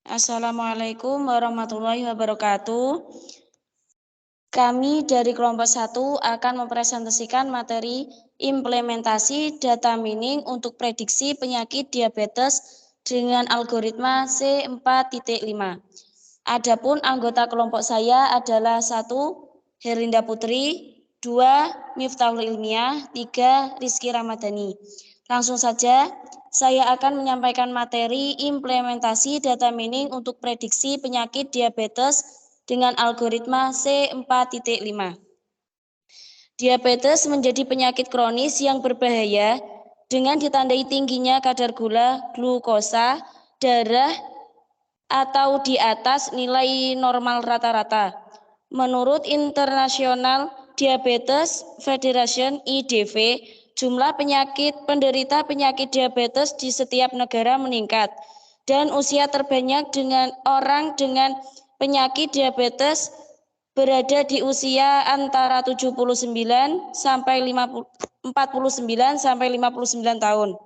Assalamualaikum warahmatullahi wabarakatuh. Kami dari kelompok 1 akan mempresentasikan materi implementasi data mining untuk prediksi penyakit diabetes dengan algoritma C4.5. Adapun anggota kelompok saya adalah 1. Herlinda Putri, 2. Miftahul Ilmiah, 3. Rizky Ramadhani. Langsung saja, saya akan menyampaikan materi implementasi data mining untuk prediksi penyakit diabetes dengan algoritma C4.5. Diabetes menjadi penyakit kronis yang berbahaya dengan ditandai tingginya kadar gula glukosa darah atau di atas nilai normal rata-rata. Menurut International Diabetes Federation (IDV), jumlah penderita penyakit diabetes di setiap negara meningkat dan usia terbanyak dengan orang dengan penyakit diabetes berada di usia antara 49 sampai 49 sampai 59 tahun.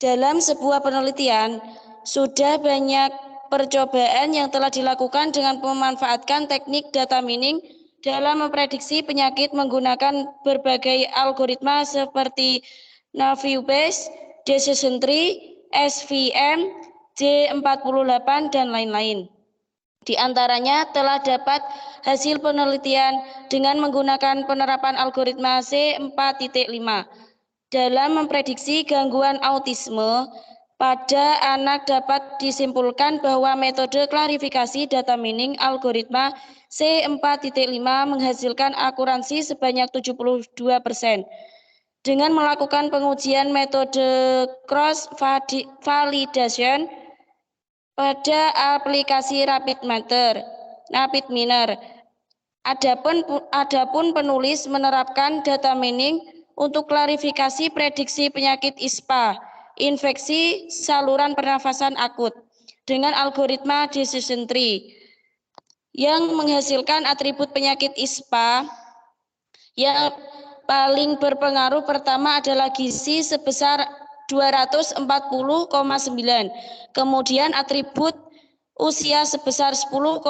Dalam sebuah penelitian, sudah banyak percobaan yang telah dilakukan dengan memanfaatkan teknik data mining dalam memprediksi penyakit menggunakan berbagai algoritma seperti Navier-Bayes, Decision Tree, SVM, J48, dan lain-lain. Di antaranya telah dapat hasil penelitian dengan menggunakan penerapan algoritma C4.5. Dalam memprediksi gangguan autisme pada anak dapat disimpulkan bahwa metode klarifikasi data mining algoritma C4.5 menghasilkan akuransi sebanyak 72%. Dengan melakukan pengujian metode cross validation pada aplikasi Rapid Miner. Adapun penulis menerapkan data mining untuk klarifikasi prediksi penyakit ISPA, infeksi saluran pernafasan akut, dengan algoritma Decision Tree yang menghasilkan atribut penyakit ISPA yang paling berpengaruh pertama adalah gizi sebesar 240,9, kemudian atribut usia sebesar 10,7.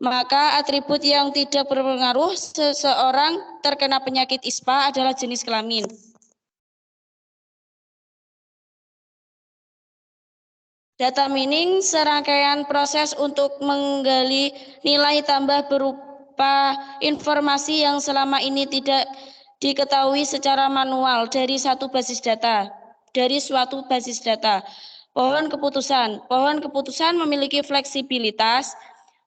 Maka atribut yang tidak berpengaruh seseorang terkena penyakit ISPA adalah jenis kelamin. Data mining serangkaian proses untuk menggali nilai tambah berupa informasi yang selama ini tidak diketahui secara manual dari suatu basis data. Pohon keputusan memiliki fleksibilitas,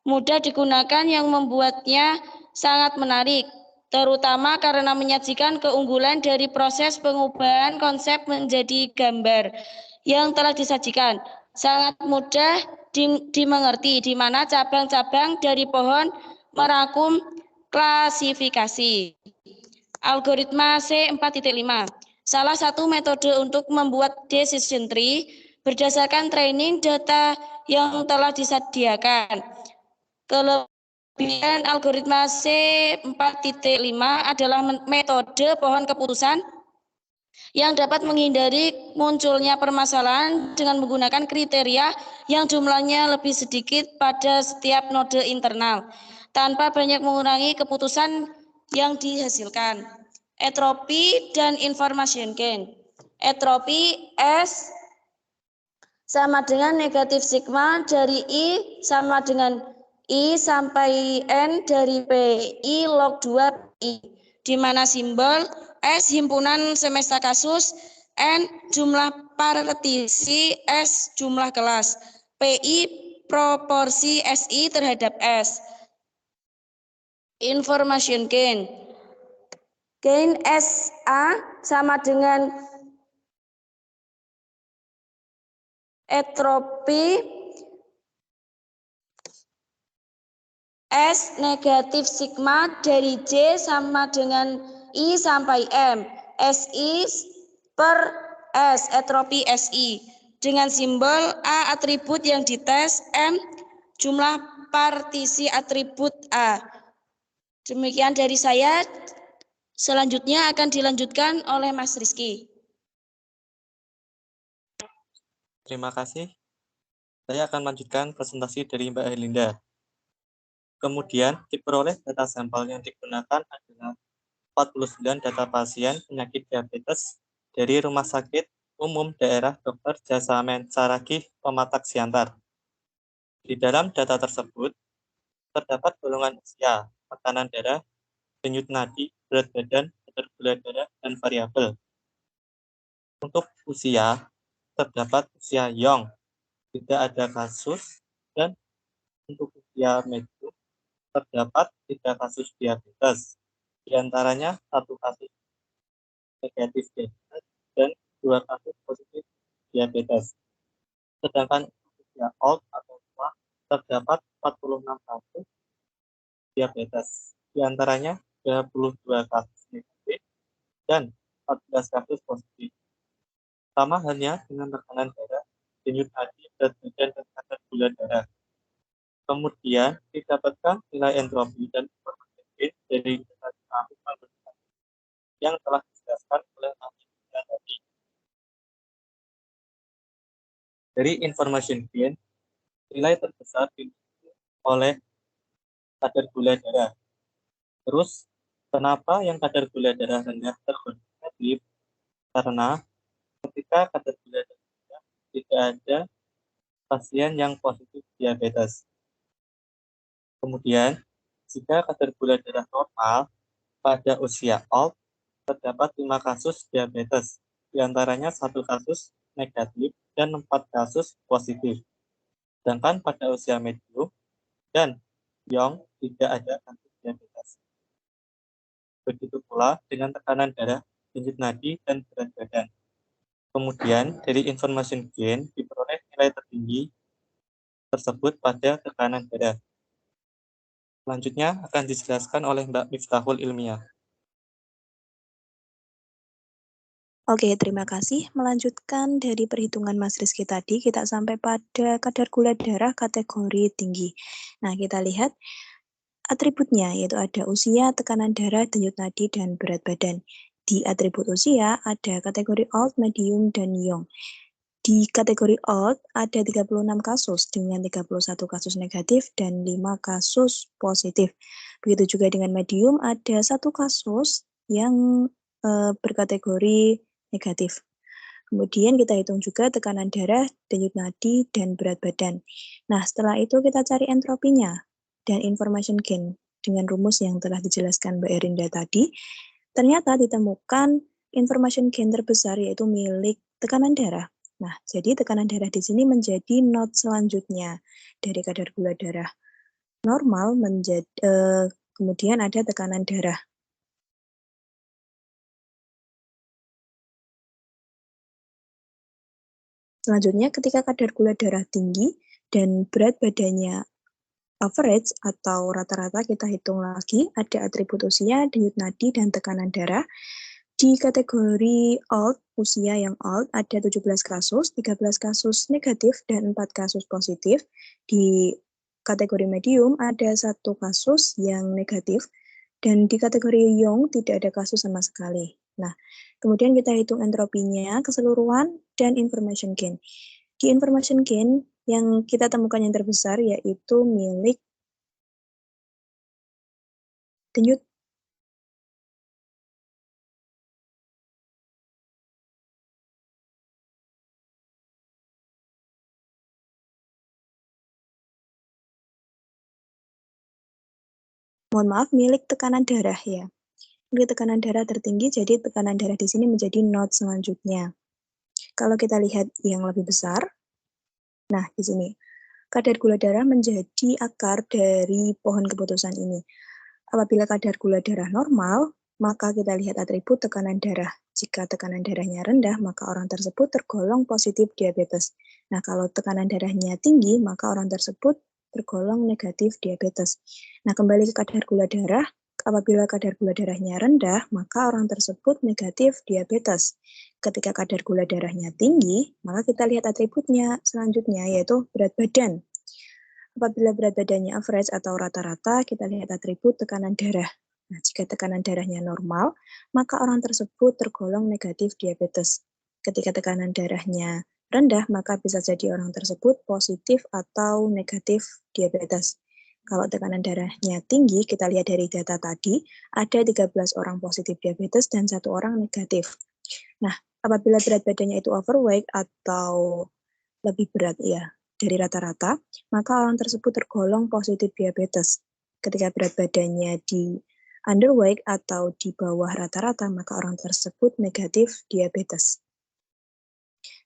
mudah digunakan yang membuatnya sangat menarik, terutama karena menyajikan keunggulan dari proses pengubahan konsep menjadi gambar yang telah disajikan. Sangat mudah dimengerti, di mana cabang-cabang dari pohon merangkum klasifikasi. Algoritma C4.5. Salah satu metode untuk membuat decision tree berdasarkan training data yang telah disediakan. Kelebihan algoritma C4.5 adalah metode pohon keputusan yang dapat menghindari munculnya permasalahan dengan menggunakan kriteria yang jumlahnya lebih sedikit pada setiap node internal, tanpa banyak mengurangi keputusan yang dihasilkan. Entropi dan information gain. Entropi S sama dengan negatif sigma dari I sama dengan I sampai N dari PI log 2 I, di mana simbol S himpunan semesta kasus, N jumlah partisi, S jumlah kelas, PI proporsi SI terhadap S. Information gain. Gain SA sama dengan entropi S negatif sigma dari J sama dengan I sampai M, SI per S, entropi SI, dengan simbol A atribut yang dites, M jumlah partisi atribut A. Demikian dari saya. Selanjutnya akan dilanjutkan oleh Mas Rizky. terima kasih. Saya akan melanjutkan presentasi dari Mbak Herlinda. Kemudian diperoleh data sampel yang digunakan adalah 49 data pasien penyakit diabetes dari Rumah Sakit Umum Daerah Dr. Jasamen Saragih, Pematang Siantar. Di dalam data tersebut, terdapat golongan usia, tekanan darah, denyut nadi, berat badan, kadar gula darah, dan variabel. Untuk usia, terdapat usia young, tidak ada kasus, dan untuk usia medium, terdapat 3 kasus diabetes, di antaranya 1 kasus negatif diabetes dan 2 kasus positif diabetes. Sedangkan untuk usia old atau tua, terdapat 46 kasus diabetes, di antaranya 32 kasus negatif dan 14 kasus positif. Sama halnya dengan tekanan darah, denyut nadi, berat badan, dan kadar gula darah. Kemudian didapatkan nilai entropi dan informasi gain dari data yang telah dijelaskan oleh Nabi tadi. Dari information gain, nilai terbesar dimiliki oleh kadar gula darah. Terus, kenapa yang kadar gula darah rendah tergolong negatif? Karena ketika kadar gula darah rendah, tidak ada pasien yang positif diabetes. Kemudian, jika kadar gula darah normal pada usia old, terdapat 5 kasus diabetes, di antaranya 1 kasus negatif dan 4 kasus positif. Sedangkan pada usia medium dan young tidak ada kasus diabetes. Begitu pula dengan tekanan darah, denyut nadi, dan berat badan. Kemudian, dari information gain diperoleh nilai tertinggi tersebut pada tekanan darah. Selanjutnya akan dijelaskan oleh Mbak Miftahul Ilmiah. Oke, terima kasih. Melanjutkan dari perhitungan Mas Rizky tadi, kita sampai pada kadar gula darah kategori tinggi. Nah, kita lihat atributnya, yaitu ada usia, tekanan darah, denyut nadi, dan berat badan. Di atribut usia, ada kategori old, medium, dan young. Di kategori old, ada 36 kasus dengan 31 kasus negatif dan 5 kasus positif. Begitu juga dengan medium, ada 1 kasus yang berkategori negatif. Kemudian kita hitung juga tekanan darah, denyut nadi, dan berat badan. Nah, setelah itu kita cari entropinya dan information gain dengan rumus yang telah dijelaskan Mbak Erinda tadi. Ternyata ditemukan information gain terbesar yaitu milik tekanan darah. Nah, jadi tekanan darah di sini menjadi not selanjutnya dari kadar gula darah normal menjadi kemudian ada tekanan darah. Selanjutnya, ketika kadar gula darah tinggi dan berat badannya average atau rata-rata, kita hitung lagi, ada atribut usia, denyut nadi, dan tekanan darah. Di kategori old, usia yang old, ada 17 kasus, 13 kasus negatif, dan 4 kasus positif. Di kategori medium, ada 1 kasus yang negatif, dan di kategori young tidak ada kasus sama sekali. Nah, kemudian kita hitung entropinya, keseluruhan, dan information gain. Di information gain, yang kita temukan yang terbesar yaitu milik denyut milik tekanan darah ya. Milik tekanan darah tertinggi, jadi tekanan darah di sini menjadi not selanjutnya. Kalau kita lihat yang lebih besar, nah di sini kadar gula darah menjadi akar dari pohon keputusan ini. Apabila kadar gula darah normal, maka kita lihat atribut tekanan darah. Jika tekanan darahnya rendah, maka orang tersebut tergolong positif diabetes. Nah, kalau tekanan darahnya tinggi, maka orang tersebut tergolong negatif diabetes. Nah, kembali ke kadar gula darah, apabila kadar gula darahnya rendah, maka orang tersebut negatif diabetes. Ketika kadar gula darahnya tinggi, maka kita lihat atributnya selanjutnya, yaitu berat badan. Apabila berat badannya average atau rata-rata, kita lihat atribut tekanan darah. Nah, jika tekanan darahnya normal, maka orang tersebut tergolong negatif diabetes. Ketika tekanan darahnya rendah, maka bisa jadi orang tersebut positif atau negatif diabetes. Kalau tekanan darahnya tinggi, kita lihat dari data tadi, ada 13 orang positif diabetes dan 1 orang negatif. Nah, apabila berat badannya itu overweight atau lebih berat ya dari rata-rata, maka orang tersebut tergolong positif diabetes. Ketika berat badannya di underweight atau di bawah rata-rata, maka orang tersebut negatif diabetes.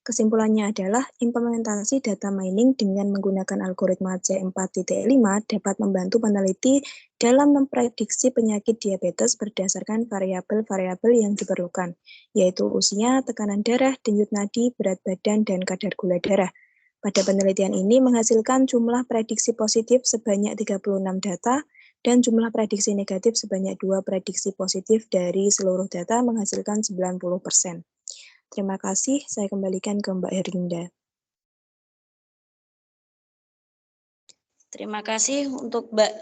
Kesimpulannya adalah implementasi data mining dengan menggunakan algoritma C4.5 dapat membantu peneliti dalam memprediksi penyakit diabetes berdasarkan variabel-variabel yang diperlukan, yaitu usia, tekanan darah, denyut nadi, berat badan, dan kadar gula darah. Pada penelitian ini menghasilkan jumlah prediksi positif sebanyak 36 data dan jumlah prediksi negatif sebanyak 2 prediksi positif dari seluruh data menghasilkan 90%. Terima kasih, saya kembalikan ke Mbak Herlinda. Terima kasih untuk Mbak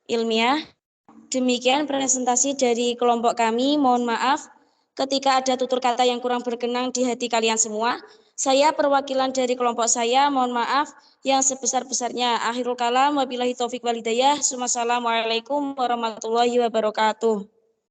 Ilmiah. Demikian presentasi dari kelompok kami. Mohon maaf ketika ada tutur kata yang kurang berkenan di hati kalian semua. Saya perwakilan dari kelompok saya, mohon maaf yang sebesar-besarnya. Akhirul kalam, wabillahi taufik walhidayah. Wassalamualaikum warahmatullahi wabarakatuh.